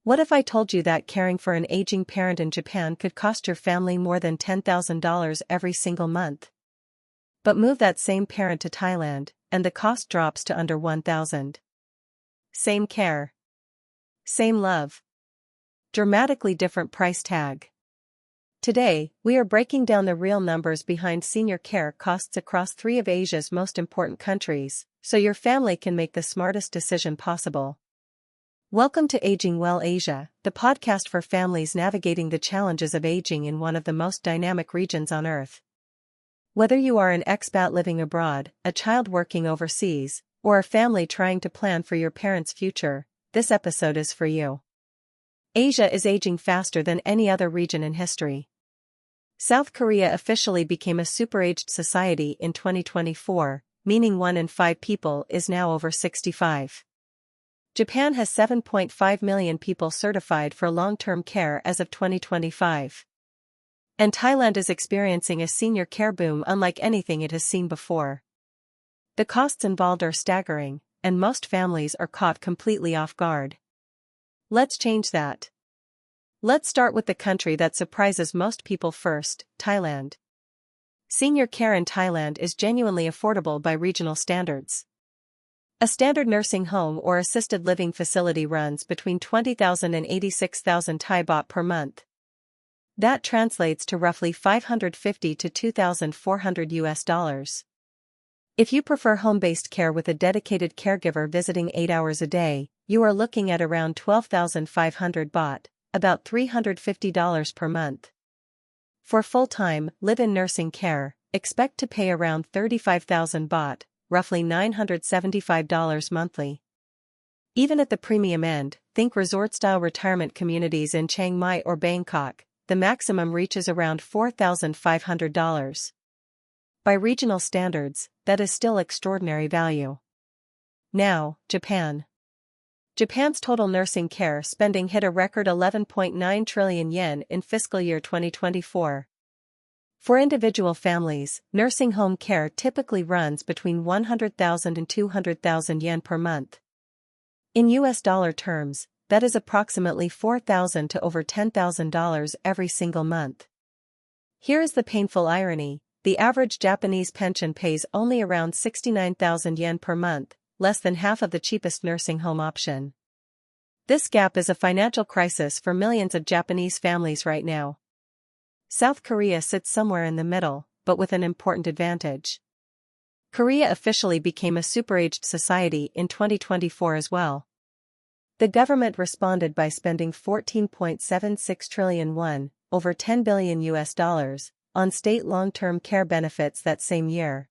What if I told you that caring for an aging parent in Japan could cost your family more than $10,000 every single month? But move that same parent to Thailand, and the cost drops to under $1,000. Same care. Same love. Dramatically different price tag. Today, we are breaking down the real numbers behind senior care costs across 3 of Asia's most important countries, so your family can make the smartest decision possible. Welcome to Aging Well Asia, the podcast for families navigating the challenges of aging in one of the most dynamic regions on Earth. Whether you are an expat living abroad, a child working overseas, or a family trying to plan for your parents' future, this episode is for you. Asia is aging faster than any other region in history. South Korea officially became a superaged society in 2024, meaning 1 in 5 people is now over 65. Japan has 7.5 million people certified for long-term care as of 2025. And Thailand is experiencing a senior care boom unlike anything it has seen before. The costs involved are staggering, and most families are caught completely off guard. Let's change that. Let's start with the country that surprises most people first, Thailand. Senior care in Thailand is genuinely affordable by regional standards. A standard nursing home or assisted living facility runs between 20,000 and 86,000 Thai baht per month. That translates to roughly $550 to $2,400. If you prefer home-based care with a dedicated caregiver visiting 8 hours a day, you are looking at around 12,500 baht, about $350 per month. For full-time, live-in nursing care, expect to pay around 35,000 baht, roughly $975 monthly. Even at the premium end, think resort-style retirement communities in Chiang Mai or Bangkok, the maximum reaches around $4,500. By regional standards, that is still extraordinary value. Now, Japan. Japan's total nursing care spending hit a record 11.9 trillion yen in fiscal year 2024. For individual families, nursing home care typically runs between 100,000 and 200,000 yen per month. In US dollar terms, that is approximately $4,000 to over $10,000 every single month. Here is the painful irony: the average Japanese pension pays only around 69,000 yen per month, less than half of the cheapest nursing home option. This gap is a financial crisis for millions of Japanese families right now. South Korea sits somewhere in the middle, but with an important advantage. Korea officially became a superaged society in 2024 as well. The government responded by spending 14.76 trillion won, over $10 billion on state long-term care benefits that same year.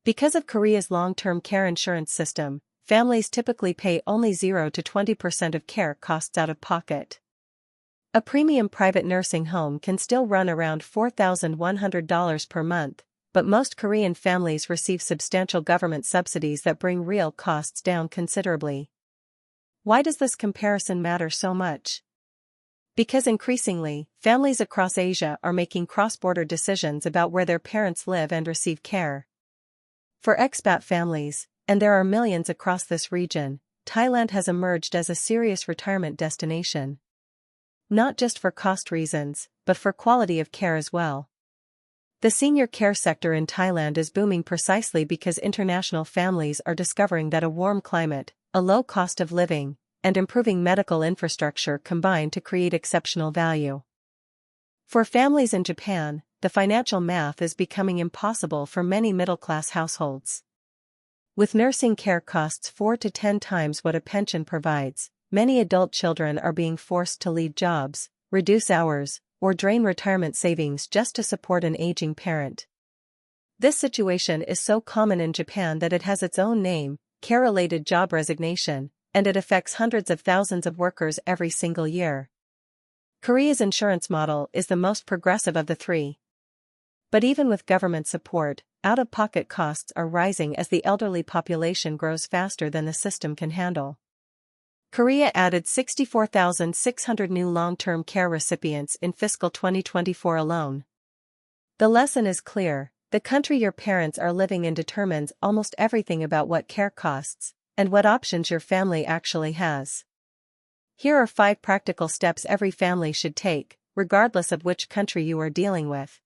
Because of Korea's long-term care insurance system, families typically pay only 0 to 20% of care costs out of pocket. A premium private nursing home can still run around $4,100 per month, but most Korean families receive substantial government subsidies that bring real costs down considerably. Why does this comparison matter so much? Because increasingly, families across Asia are making cross-border decisions about where their parents live and receive care. For expat families, and there are millions across this region, Thailand has emerged as a serious retirement destination. Not just for cost reasons, but for quality of care as well. The senior care sector in Thailand is booming precisely because international families are discovering that a warm climate, a low cost of living, and improving medical infrastructure combine to create exceptional value. For families in Japan, the financial math is becoming impossible for many middle-class households. With nursing care costs 4 to 10 times what a pension provides, many adult children are being forced to leave jobs, reduce hours, or drain retirement savings just to support an aging parent. This situation is so common in Japan that it has its own name, care-related job resignation, and it affects hundreds of thousands of workers every single year. Korea's insurance model is the most progressive of the 3. But even with government support, out-of-pocket costs are rising as the elderly population grows faster than the system can handle. Korea added 64,600 new long-term care recipients in fiscal 2024 alone. The lesson is clear: the country your parents are living in determines almost everything about what care costs, and what options your family actually has. Here are 5 practical steps every family should take, regardless of which country you are dealing with.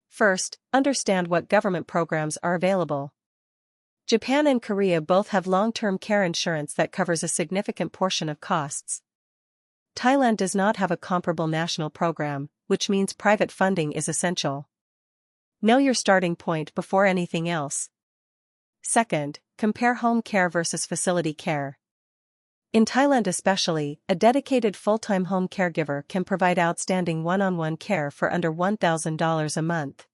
First, understand what government programs are available. Japan and Korea both have long-term care insurance that covers a significant portion of costs. Thailand does not have a comparable national program, which means private funding is essential. Know your starting point before anything else. Second, compare home care versus facility care. In Thailand especially, a dedicated full-time home caregiver can provide outstanding one-on-one care for under $1,000 a month.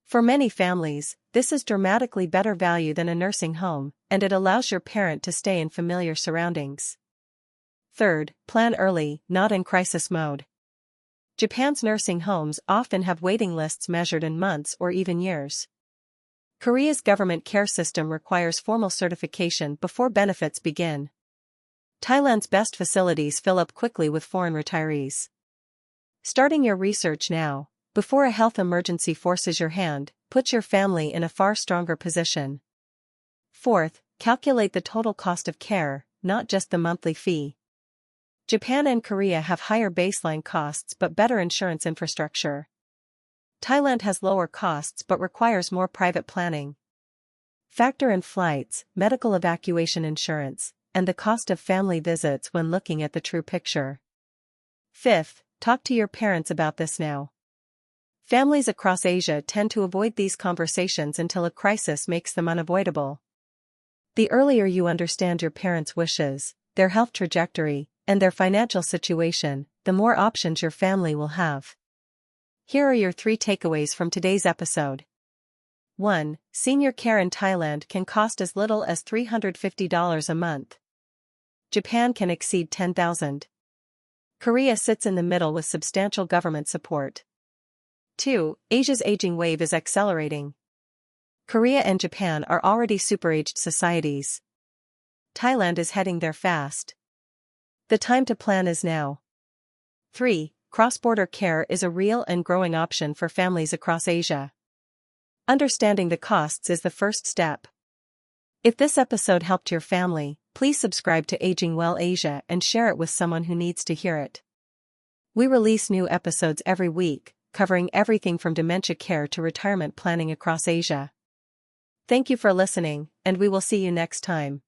For many families, this is dramatically better value than a nursing home, and it allows your parent to stay in familiar surroundings. Third, plan early, not in crisis mode. Japan's nursing homes often have waiting lists measured in months or even years. Korea's government care system requires formal certification before benefits begin. Thailand's best facilities fill up quickly with foreign retirees. Starting your research now, before a health emergency forces your hand, puts your family in a far stronger position. Fourth, calculate the total cost of care, not just the monthly fee. Japan and Korea have higher baseline costs but better insurance infrastructure. Thailand has lower costs but requires more private planning. Factor in flights, medical evacuation insurance, and the cost of family visits when looking at the true picture. Fifth, talk to your parents about this now. Families across Asia tend to avoid these conversations until a crisis makes them unavoidable. The earlier you understand your parents' wishes, their health trajectory, and their financial situation, the more options your family will have. Here are your 3 takeaways from today's episode. 1. Senior care in Thailand can cost as little as $350 a month. Japan can exceed $10,000. Korea sits in the middle with substantial government support. 2. Asia's aging wave is accelerating. Korea and Japan are already super-aged societies. Thailand is heading there fast. The time to plan is now. 3. Cross-border care is a real and growing option for families across Asia. Understanding the costs is the first step. If this episode helped your family, please subscribe to Aging Well Asia and share it with someone who needs to hear it. We release new episodes every week, covering everything from dementia care to retirement planning across Asia. Thank you for listening, and we will see you next time.